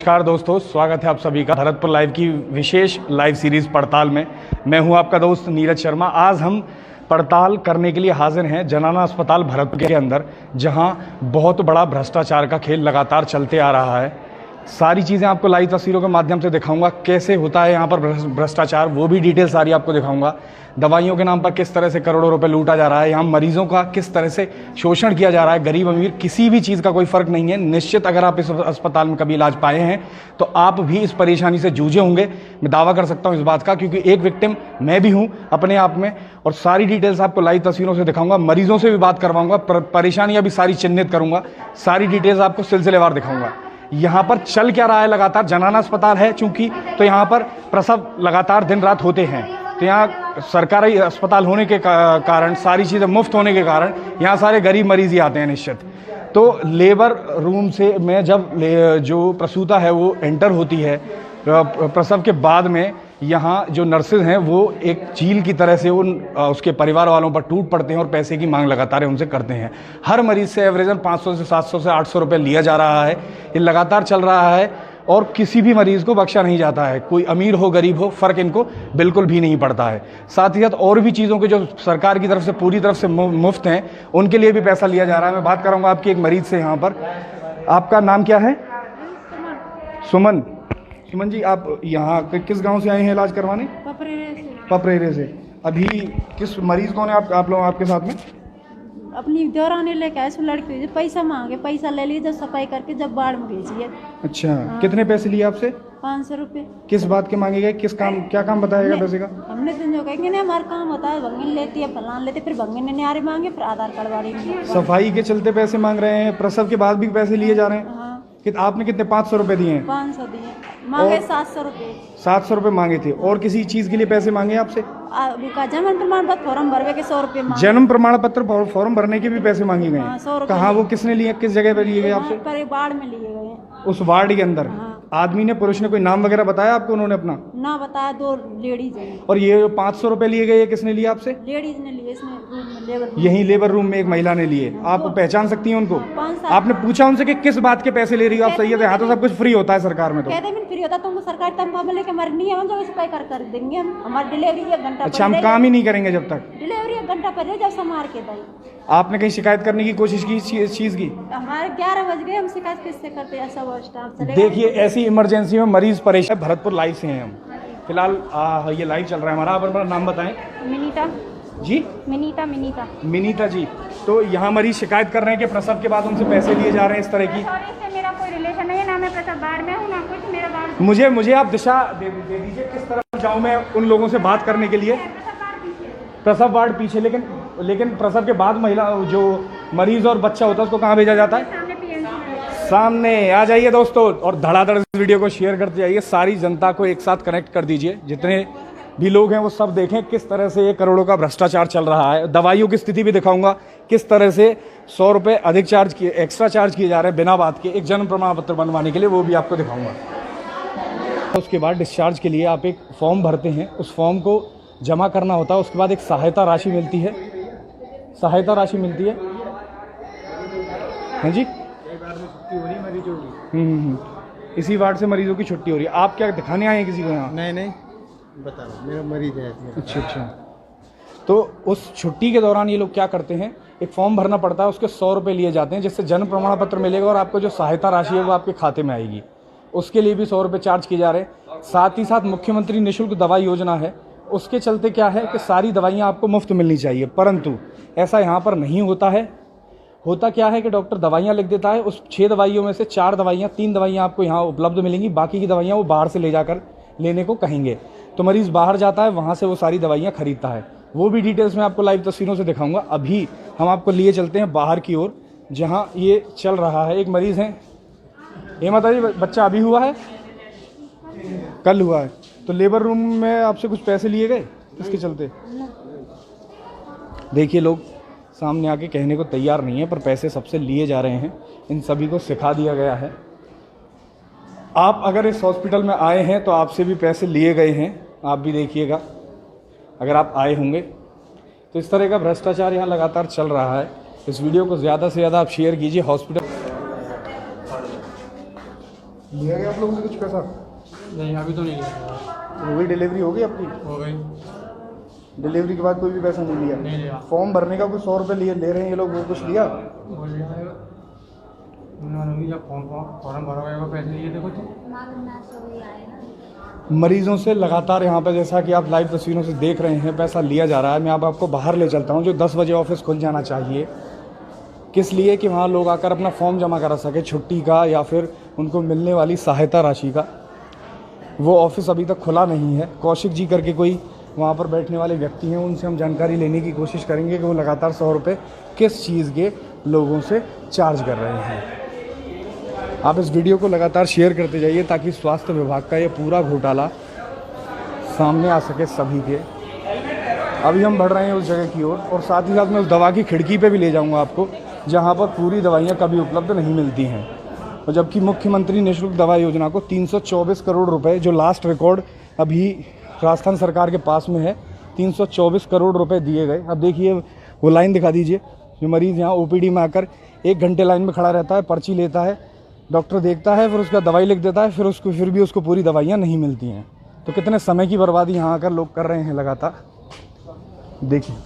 नमस्कार दोस्तों, स्वागत है आप सभी का भरतपुर लाइव की विशेष लाइव सीरीज पड़ताल में। मैं हूं आपका दोस्त नीरज शर्मा। आज हम पड़ताल करने के लिए हाजिर हैं जनाना अस्पताल भरतपुर के अंदर, जहां बहुत बड़ा भ्रष्टाचार का खेल लगातार चलते आ रहा है। सारी चीज़ें आपको लाइव तस्वीरों के माध्यम से दिखाऊंगा, कैसे होता है यहाँ पर भ्रष्टाचार, वो भी डिटेल सारी आपको दिखाऊंगा। दवाइयों के नाम पर किस तरह से करोड़ों रुपए लूटा जा रहा है, यहाँ मरीजों का किस तरह से शोषण किया जा रहा है। गरीब अमीर किसी भी चीज़ का कोई फ़र्क नहीं है। निश्चित अगर आप इस अस्पताल में कभी इलाज पाए हैं तो आप भी इस परेशानी से जूझे होंगे। मैं दावा कर सकता हूँ इस बात का, क्योंकि एक विक्टिम मैं भी हूँ अपने आप में। और सारी डिटेल्स आपको लाइव तस्वीरों से दिखाऊंगा, मरीजों से भी बात करवाऊंगा, परेशानियाँ भी सारी चिन्हित करूँगा, सारी डिटेल्स आपको सिलसिलेवार दिखाऊंगा। यहाँ पर चल क्या रहा है लगातार, जनाना अस्पताल है चूंकि, तो यहाँ पर प्रसव लगातार दिन रात होते हैं। तो यहाँ सरकारी अस्पताल होने के कारण, सारी चीज़ें मुफ्त होने के कारण यहाँ सारे गरीब मरीज ही आते हैं निश्चित। तो लेबर रूम से मैं जब जो प्रसूता है वो एंटर होती है प्रसव के बाद में, यहाँ जो नर्सेज हैं वो एक चील की तरह से उसके परिवार वालों पर टूट पड़ते हैं और पैसे की मांग लगातार उनसे करते हैं। हर मरीज से एवरेजन 500 से 700 से 800 रुपये लिया जा रहा है। ये लगातार चल रहा है और किसी भी मरीज़ को बख्शा नहीं जाता है। कोई अमीर हो गरीब हो, फ़र्क इनको बिल्कुल भी नहीं पड़ता है। साथ ही साथ और भी चीज़ों के जो सरकार की तरफ से पूरी तरफ से मुफ्त हैं, उनके लिए भी पैसा लिया जा रहा है। मैं बात करूँगा आपकी एक मरीज़ से यहाँ पर। आपका नाम क्या है? सुमन। सुमन जी, आप यहाँ किस गांव से आए हैं इलाज करवाने? पपरेरे से। अभी किस मरीज कौन है आप लोग आपके साथ में? अपनी दौराने लेके आए, लड़की हुई, पैसा मांगे, पैसा ले लिए, जब सफाई करके जब बाढ़ में भेजिए। अच्छा, कितने पैसे लिए आपसे? 500 रुपये। किस बात के मांगे गए? किस काम, क्या काम बताएगा पैसे का? हमने तो जो कहेंगे ना हमारा काम होता है, भंगन लेती है, फलान लेते, फिर भंगन ने न्यारे मांगे, फिर आधार कार्ड वाले सफाई के चलते पैसे मांग रहे हैं, प्रसव के बाद भी पैसे लिए जा रहे हैं। आपने कितने? 500 रुपए दिए हैं? 500 दिए, मांगे 700 रुपये। 700 रुपये मांगे थे। और किसी चीज़ के लिए पैसे मांगे आपसे? जन्म प्रमाण पत्र फॉर्म भरवे के 100 रुपये। जन्म प्रमाण पत्र फॉर्म भरने के भी पैसे मांगे गए? 100 रुपये। कहाँ, वो किसने लिए, किस जगह पर लिए गए आपसे? बाढ़ में लिए गए। उस वार्ड के अंदर? आदमी ने, पुरुष ने कोई नाम वगैरह बताया आपको? उन्होंने अपना ना बताया। 2 लेडीज है। और ये 500 रुपए लिए गए, ये किसने लिए आपसे? लेडीज ने लिए, इसने रूम में, लेबर यही लेबर रूम में एक महिला ने लिए। आप पहचान सकती हैं उनको? 5 साल। आपने पूछा उनसे कि किस बात के पैसे ले रही हो आप? सही है, यहाँ तो सब कुछ फ्री होता है सरकार में। तो कहते हैं फ्री होता, तुमको सरकारी तनख्वाह में लेके मरनी है, हम जब सफाई कर देंगे। हम हमारी डिलीवरी 1 घंटा। अच्छा, हम काम ही नहीं करेंगे जब तक डिलीवरी 1 घंटा पर जब समार के दई। आपने कहीं शिकायत करने की कोशिश की इस चीज की? हमारे 11 बज गए, हम शिकायत किससे करते हैं? ऐसा वो स्टाफ चलेगा। देखिए, ऐसी इमरजेंसी में मरीज परेशान। भरतपुर लाइव से हैं हम फिलहाल। ये लाइव चल रहा है हमारा। आप अपना नाम बताएं। मिनीता जी? मिनीता जी। तो यहाँ मरीज शिकायत कर रहे हैं कि प्रसव के बाद उनसे पैसे लिए जा रहे हैं इस तरह की। मेरा कोई रिलेशन नहीं है, ना मैं प्रसव वार्ड में हूँ, ना कुछ। मेरा वार्ड मुझे आप दिशा दे दीजिए, किस तरफ जाऊँ मैं उन लोगों से बात करने के लिए? प्रसव वार्ड पीछे, लेकिन प्रसव के बाद महिला जो मरीज और बच्चा होता है उसको कहाँ भेजा जाता है? सामने आ जाइए दोस्तों, और धड़ाधड़ इस वीडियो को शेयर करते जाइए। सारी जनता को एक साथ कनेक्ट कर दीजिए, जितने भी लोग हैं वो सब देखें किस तरह से ये करोड़ों का भ्रष्टाचार चल रहा है। दवाइयों की स्थिति भी दिखाऊंगा, किस तरह से 100 रुपये अधिक चार्ज किए, एक्स्ट्रा चार्ज किए जा रहे हैं बिना बात के एक जन्म प्रमाण पत्र बनवाने के लिए, वो भी आपको दिखाऊंगा। उसके बाद डिस्चार्ज के लिए आप एक फॉर्म भरते हैं, उस फॉर्म को जमा करना होता है। उसके बाद एक सहायता राशि मिलती है। हाँ जी, इसी वार्ड से मरीजों की छुट्टी हो रही है। आप क्या दिखाने आए हैं किसी को यहाँ? नहीं, बता रहा हूँ, मेरा मरीज है। अच्छा। तो उस छुट्टी के दौरान ये लोग क्या करते हैं, एक फॉर्म भरना पड़ता है, उसके 100 रुपये लिए जाते हैं, जिससे जन्म प्रमाण पत्र मिलेगा और आपको जो सहायता राशि है वो आपके खाते में आएगी। उसके लिए भी 100 रुपये चार्ज किए जा रहे हैं। साथ ही साथ मुख्यमंत्री निःशुल्क दवा योजना है, उसके चलते क्या है कि सारी दवाइयाँ आपको मुफ्त मिलनी चाहिए, परंतु ऐसा यहाँ पर नहीं होता है। होता क्या है कि डॉक्टर दवाइयाँ लिख देता है, उस 6 दवाइयों में से 3 दवाइयाँ आपको यहाँ उपलब्ध मिलेंगी, बाकी की दवाइयाँ वो बाहर से ले जाकर लेने को कहेंगे। तो मरीज़ बाहर जाता है, वहाँ से वो सारी दवाइयाँ खरीदता है। वो भी डिटेल्स में आपको लाइव तस्वीरों से दिखाऊंगा। अभी हम आपको लिए चलते हैं बाहर की ओर, जहाँ ये चल रहा है। एक मरीज़ हैं, ये माता जी, बच्चा अभी हुआ है? कल हुआ है। तो लेबर रूम में आपसे कुछ पैसे लिए गए इसके चलते? देखिए, लोग सामने आके कहने को तैयार नहीं है, पर पैसे सबसे लिए जा रहे हैं। इन सभी को सिखा दिया गया है। आप अगर इस हॉस्पिटल में आए हैं तो आपसे भी पैसे लिए गए हैं, आप भी देखिएगा अगर आप आए होंगे। तो इस तरह का भ्रष्टाचार यहाँ लगातार चल रहा है। इस वीडियो को ज़्यादा से ज़्यादा आप शेयर कीजिए। हॉस्पिटल लिया गया आप लोगों से कुछ पैसा? नहीं अभी तो नहीं लिया। हो गई डिलीवरी, हो गई आपकी? हो गई। डिलीवरी के बाद कोई भी पैसा नहीं लिया? नहीं लिया। फॉर्म भरने का कुछ 100 रुपये ले रहे हैं ये लोग, वो कुछ लिया? वो लिया है उन्होंने, जब फॉर्म भरा हुआ पैसे लिए थे कुछ। मरीजों से लगातार यहाँ पर, जैसा कि आप लाइव तस्वीरों से देख रहे हैं, पैसा लिया जा रहा है। मैं अब आपको बाहर ले चलता हूँ, जो 10 बजे ऑफिस खुल जाना चाहिए, किस लिए कि वहाँ लोग आकर अपना फॉर्म जमा करा सके छुट्टी का या फिर उनको मिलने वाली सहायता राशि का। वो ऑफिस अभी तक खुला नहीं है। कौशिक जी करके कोई वहाँ पर बैठने वाले व्यक्ति हैं, उनसे हम जानकारी लेने की कोशिश करेंगे कि वो लगातार 100 रुपये किस चीज़ के लोगों से चार्ज कर रहे हैं। आप इस वीडियो को लगातार शेयर करते जाइए ताकि स्वास्थ्य विभाग का ये पूरा घोटाला सामने आ सके सभी के। अभी हम बढ़ रहे हैं उस जगह की ओर और साथ ही साथ मैं उस दवा की खिड़की पे भी ले जाऊंगा आपको, जहां पर पूरी दवाइयां कभी उपलब्ध नहीं मिलती हैं। और जबकि मुख्यमंत्री निःशुल्क दवा योजना को 324 करोड़ रुपए, जो लास्ट रिकॉर्ड अभी राजस्थान सरकार के पास में है, 324 करोड़ रुपए दिए गए। अब देखिए वो लाइन दिखा दीजिए, जो मरीज़ यहाँ OPD में आकर 1 घंटे लाइन में खड़ा रहता है, पर्ची लेता है, डॉक्टर देखता है, फिर उसका दवाई लिख देता है, फिर भी उसको पूरी दवाइयाँ नहीं मिलती हैं। तो कितने समय की बर्बादी यहाँ आकर लोग कर रहे हैं लगातार, देखिए।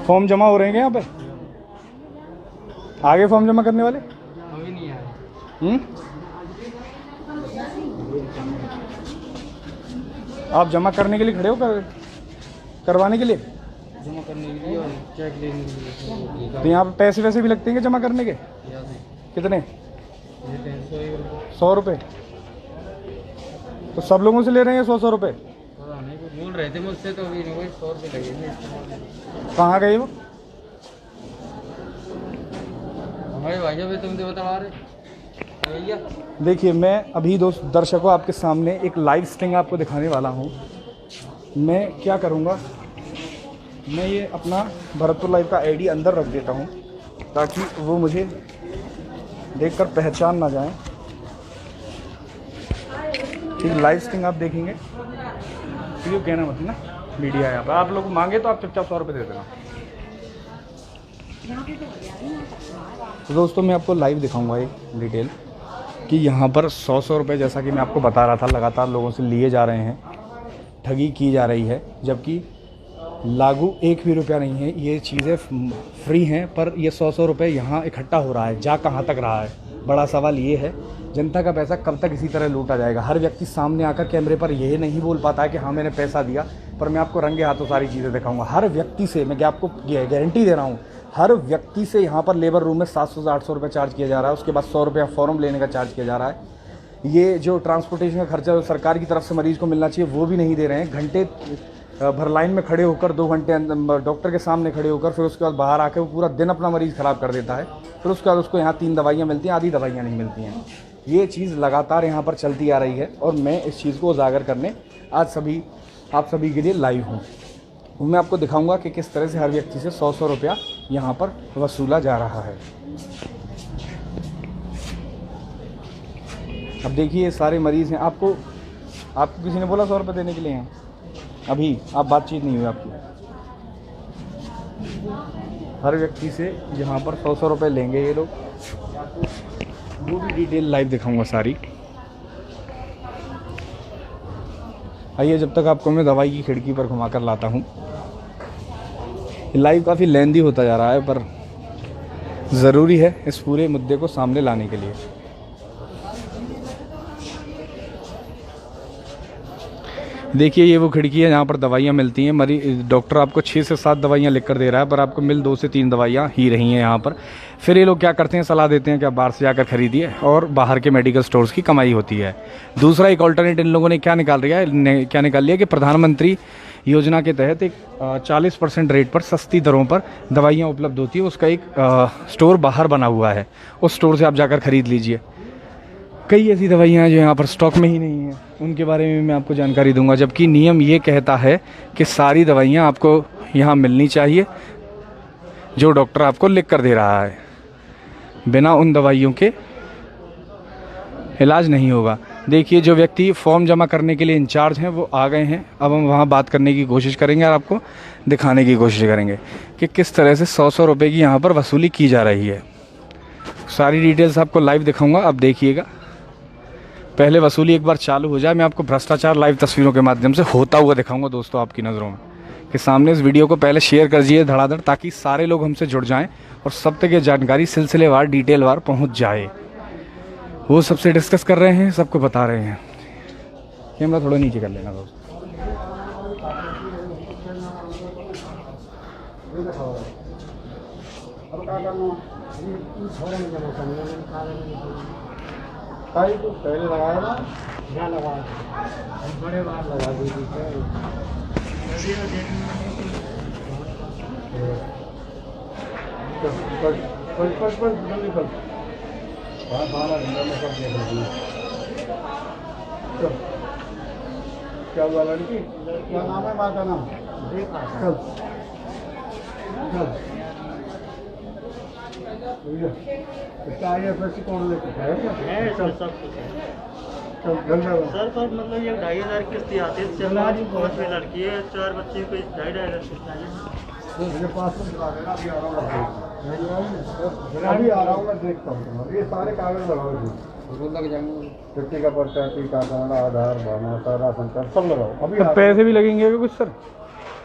फॉर्म जमा हो रहे हैं यहाँ पे? आगे फॉर्म जमा करने वाले अभी नहीं आए। आप जमा करने के लिए खड़े हो, करवाने के लिए? जमा करने के लिए और चेक लेने के लिए। तो यहाँ पे पैसे वैसे भी लगते हैं क्या जमा करने के? कितने? 100 रुपये। तो सब लोगों से ले रहे हैं 100 रुपये? पता नहीं, कुछ बोल रहे थे मुझसे, तो अभी 100 रुपये लगे। कहाँ गए वो? हमारे भाई अभी तुम तो बता रहे भैया। देखिए, मैं अभी दोस्त दर्शकों आपके सामने एक लाइव स्ट्रिंग आपको दिखाने वाला हूँ। मैं क्या करूँगा, मैं ये अपना भरतपुर लाइव का ID अंदर रख देता हूँ ताकि वो मुझे देखकर पहचान ना जाए। ठीक, लाइव स्ट्रिंग आप देखेंगे, तो ये कहना मत ना मीडिया है यहाँ पर। आप लोग मांगे तो आप चुपचाप 100 रुपये दे देना। तो दोस्तों मैं आपको लाइव दिखाऊंगा एक डिटेल कि यहाँ पर 100 रुपये, जैसा कि मैं आपको बता रहा था, लगातार लोगों से लिए जा रहे हैं, ठगी की जा रही है, जबकि लागू 1 भी रुपया नहीं है। ये चीज़ें फ्री हैं, पर ये 100 रुपये यहाँ इकट्ठा हो रहा है, जा कहाँ तक रहा है। बड़ा सवाल ये है, जनता का पैसा कब तक इसी तरह लूटा जाएगा। हर व्यक्ति सामने आकर कैमरे पर यह नहीं बोल पाता है कि हाँ मैंने पैसा दिया, पर मैं आपको रंगे हाथों सारी चीज़ें दिखाऊंगा। हर व्यक्ति से मैं आपको गारंटी दे रहा हूँ, हर व्यक्ति से यहाँ पर लेबर रूम में 700 से 800 रुपये चार्ज किया जा रहा है। उसके बाद 100 रुपया फॉर्म लेने का चार्ज किया जा रहा है। ये जो ट्रांसपोर्टेशन का खर्चा सरकार की तरफ से मरीज़ को मिलना चाहिए, वो भी नहीं दे रहे हैं। घंटे भर लाइन में खड़े होकर, 2 घंटे डॉक्टर के सामने खड़े होकर, फिर उसके बाद बाहर आके वो पूरा दिन अपना मरीज़ ख़राब कर देता है। फिर उसके बाद उसको यहाँ 3 दवाइयाँ मिलती हैं, आधी दवाइयाँ नहीं मिलती हैं। ये चीज़ लगातार यहाँ पर चलती आ रही है और मैं इस चीज़ को उजागर करने आज आप सभी के लिए लाइव हूँ। मैं आपको दिखाऊंगा कि किस तरह से हर व्यक्ति से 100 रुपया यहाँ पर वसूला जा रहा है। अब देखिए, सारे मरीज़ हैं। आपको किसी ने बोला 100 रुपये देने के लिए हैं? अभी आप बातचीत नहीं हुई आपकी। हर व्यक्ति से यहाँ पर 100 रुपये लेंगे ये लोग। वो भी डिटेल लाइव दिखाऊंगा सारी। आइए, जब तक आपको मैं दवाई की खिड़की पर घुमा कर लाता हूँ। लाइव काफ़ी लेंदी होता जा रहा है, पर ज़रूरी है इस पूरे मुद्दे को सामने लाने के लिए। देखिए, ये वो खिड़की है जहाँ पर दवाइयाँ मिलती हैं। डॉक्टर आपको 6 से 7 दवाइयाँ लिख कर दे रहा है, पर आपको मिल 2 से 3 दवाइयाँ ही रही हैं यहाँ पर। फिर ये लोग क्या करते हैं, सलाह देते हैं कि आप बाहर से जाकर खरीदिए, और बाहर के मेडिकल स्टोर्स की कमाई होती है। दूसरा एक ऑल्टरनेट इन लोगों ने क्या निकाल लिया कि प्रधानमंत्री योजना के तहत एक 40% रेट पर सस्ती दरों पर दवाइयाँ उपलब्ध होती है। उसका एक स्टोर बाहर बना हुआ है, उस स्टोर से आप जाकर ख़रीद लीजिए। कई ऐसी दवाइयाँ हैं जो यहाँ पर स्टॉक में ही नहीं हैं, उनके बारे में मैं आपको जानकारी दूंगा। जबकि नियम ये कहता है कि सारी दवाइयाँ आपको यहाँ मिलनी चाहिए जो डॉक्टर आपको लिख कर दे रहा है। बिना उन दवाइयों के इलाज नहीं होगा। देखिए जो व्यक्ति फॉर्म जमा करने के लिए इंचार्ज हैं वो आ गए हैं। अब हम वहाँ बात करने की कोशिश करेंगे और आपको दिखाने की कोशिश करेंगे कि किस तरह से 100 रुपये की यहाँ पर वसूली की जा रही है। सारी डिटेल्स आपको लाइव दिखाऊंगा, आप देखिएगा। पहले वसूली एक बार चालू हो जाए, मैं आपको भ्रष्टाचार लाइव तस्वीरों के माध्यम से होता हुआ दिखाऊंगा दोस्तों आपकी नज़रों में कि सामने। इस वीडियो को पहले शेयर कर दीजिए धड़ाधड़, ताकि सारे लोग हमसे जुड़ जाएं और सब तक ये जानकारी सिलसिलेवार डिटेलवार पहुंच जाए। वो सबसे डिस्कस कर रहे हैं, सबको बता रहे हैं। कैमरा थोड़ा नीचे कर लेना दोस्त। पहले लगाया ना, यहाँ लगाया बड़े बार लगा दीजिए। क्या हुआ लड़की? क्या नाम है माँ का नाम? चल चल कौन लेके है? सब कुछ है। सर पर मतलब ये 2500 किस्त आती है। 5 लड़की है, 4 बच्चे को 2.5 किस्त आ जाए। मेरे पास तो दिखा देना, अभी आ रहा हूँ मैं देखता हूँ। ये सारे कागज लगाओ जी, लग जाएंगे। व्यक्ति का पर्चा, टीका, आधार, भावना, राशन कार्ड सब लगाओ। अभी तो पैसे भी लगेंगे कुछ सर?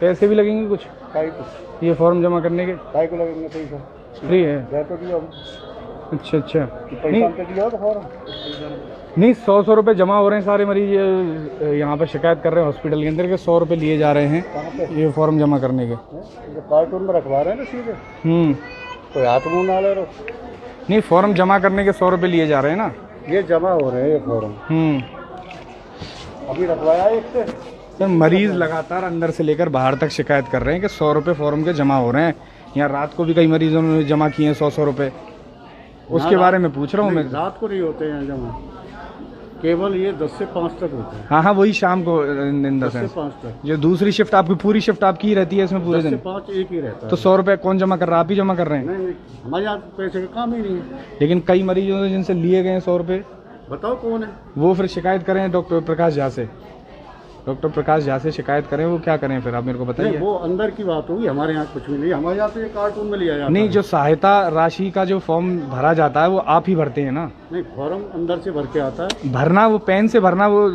पैसे भी लगेंगे कुछ ये फॉर्म जमा करने के? काय को लगेंगे पैसा? फ्री है? तो दिया। अच्छा अच्छा। पैसा तो दिया तो फॉर्म नहीं, 100 रुपये जमा हो रहे हैं। सारे मरीज यहाँ पर शिकायत कर रहे हैं हॉस्पिटल के अंदर के 100 रुपये लिए जा रहे हैं ये फॉर्म जमा करने के। कार्टून में रखवा रहे हैं ना सीधे। कोई हाथ मुँह ना ले रहा। नहीं, फॉर्म जमा करने के 100 रुपये लिए जा रहे हैं ना। ये जमा हो रहे हैं ये फॉर्म। अभी रखवाया एक से। सर मरीज लगातार अंदर से लेकर बाहर तक शिकायत कर रहे हैं कि 100 रुपये फॉर्म के जमा हो रहे हैं। यहाँ रात को भी कई मरीजों ने जमा किए हैं 100 रुपये। उसके बारे में पूछ रहा हूँ मैं। रात को नहीं होते हैं जमा, केवल ये 10 से 5 तक होते हैं। हाँ हाँ, वही शाम को 10 से 5 तक। जो दूसरी शिफ्ट आपकी, पूरी शिफ्ट आपकी ही रहती है इसमें पूरे 10 दिन? से 5 एक ही रहता है। तो 100 रुपये कौन जमा कर रहा है? आप ही जमा कर रहे हैं? नहीं, हमारे यहाँ पैसे का काम ही नहीं है। लेकिन कई मरीजों ने जिनसे लिए गए 100 रुपये, बताओ कौन है वो फिर शिकायत करें डॉक्टर प्रकाश झा से। डॉक्टर प्रकाश झा से शिकायत करें, वो क्या करें फिर आप मेरे को बताइए। वो अंदर की बात होगी, हमारे यहाँ कुछ भी नहीं। हमारे यहाँ तो ये कार्टून में लिया जाता नहीं, है। जो सहायता राशि का जो फॉर्म भरा जाता है वो आप ही भरते हैं ना? नहीं, फॉर्म अंदर से भर के आता है। भरना वो पेन से भरना, वो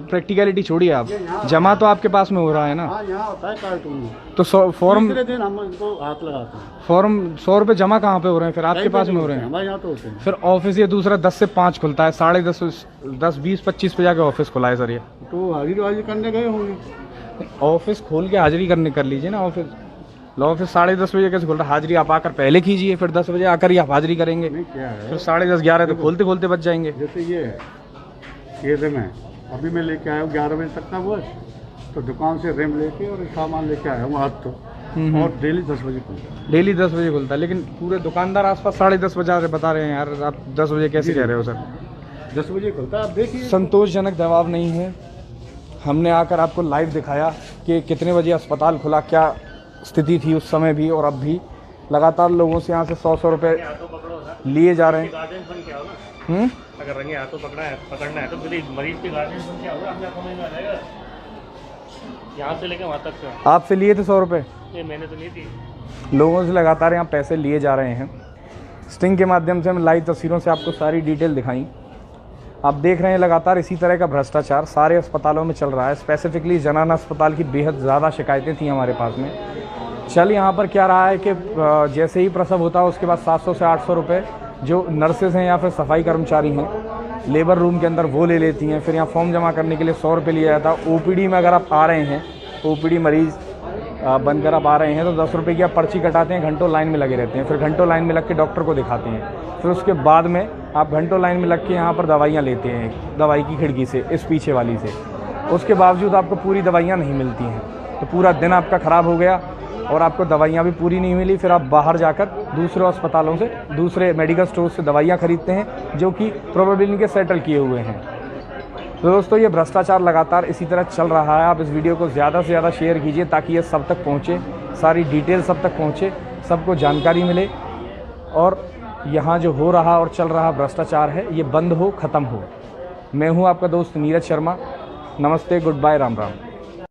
प्रैक्टिकलिटी छोड़िए आप, जमा तो आपके पास में हो रहा है ना? हाँ, यहाँ होता है कार्टून में। तो फॉर्म, दूसरे दिन हम इनको हाथ लगाते हैं। फॉर्म 100 रुपये जमा कहाँ पे हो रहे हैं फिर? आपके पास में हो रहे हैं? हमारे यहाँ तो होते हैं। फिर ऑफिस ये दूसरा 10 से 5 खुलता है, 10:30, 10, 20, 25 पे जाके ऑफिस खुला है सर ये। तो हाजिरी करने गए होंगे। ऑफिस खोल के हाजिरी करने कर लीजिए ना। ऑफिस 10:30 बजे कैसे खुल रहा है? हाजिरी आप आकर पहले कीजिए, फिर 10 बजे आकर ही आप हाजिरी करेंगे। नहीं, क्या है, फिर 10:30, 11 तो खोलते खोलते बच जाएंगे। जैसे ये है, ये रेम है, अभी मैं लेके आया हूँ 11 बजे तक का वो है, तो दुकान से रेम लेके और सामान लेके आया हूँ आज तो। और डेली 10 बजे खुलता है। डेली 10 बजे खुलता है, लेकिन पूरे दुकानदार आसपास 10:30 बजे बता रहे हैं यार। आप 10 बजे कैसे कह रहे हो सर? 10 बजे खुलता है, आप देखिए। संतोषजनक जवाब नहीं है। हमने आकर आपको लाइव दिखाया कि कितने बजे अस्पताल खुला, क्या स्थिति थी उस समय भी और अब भी। लगातार लोगों से यहाँ से 100 रुपये लिए जा रहे हैं। अगर रंगे हाथों पकड़ना है तो मरीज के गार्डियन बन के आओ, अपने आप समझ में आ जाएगा। यहाँ से लेके वहाँ तक का। आपसे लिए थे 100 रुपये? ये मैंने तो नहीं थी। लोगों से लगातार यहाँ पैसे लिए जा रहे हैं। स्टिंग के माध्यम से हम लाइव तस्वीरों से आपको सारी डिटेल दिखाई। आप देख रहे हैं लगातार इसी तरह का भ्रष्टाचार सारे अस्पतालों में चल रहा है। स्पेसिफिकली जनाना अस्पताल की बेहद ज़्यादा शिकायतें थी हमारे पास में। चल यहाँ पर क्या रहा है कि जैसे ही प्रसव होता है उसके बाद 700 से 800 रुपये जो नर्सेज हैं या फिर सफाई कर्मचारी हैं लेबर रूम के अंदर वो ले लेती हैं। फिर यहाँ फॉर्म जमा करने के लिए 100 रुपये लिया जाता है। ओपीडी में अगर आप आ रहे हैं, ओपीडी मरीज़ बनकर आप आ रहे हैं तो 10 रुपये की आप पर्ची कटाते हैं, घंटों लाइन में लगे रहते हैं। फिर घंटों लाइन में लग के डॉक्टर को दिखाते हैं। फिर उसके बाद में आप घंटों लाइन में लग के यहाँ पर दवाइयाँ लेते हैं दवाई की खिड़की से, इस पीछे वाली से। उसके बावजूद आपको पूरी दवाइयाँ नहीं मिलती हैं, तो पूरा दिन आपका ख़राब हो गया और आपको दवाइयाँ भी पूरी नहीं मिली। फिर आप बाहर जाकर दूसरे अस्पतालों से, दूसरे मेडिकल स्टोर से दवाइयाँ खरीदते हैं जो कि प्रोबेबली इनके सेटल किए हुए हैं। तो दोस्तों ये भ्रष्टाचार लगातार इसी तरह चल रहा है। आप इस वीडियो को ज़्यादा से ज़्यादा शेयर कीजिए ताकि ये सब तक पहुँचे, सारी डिटेल सब तक पहुँचे, सबको जानकारी मिले और यहाँ जो हो रहा और चल रहा भ्रष्टाचार है ये बंद हो, ख़त्म हो। मैं हूं आपका दोस्त नीरज शर्मा। नमस्ते, गुड बाय, राम राम।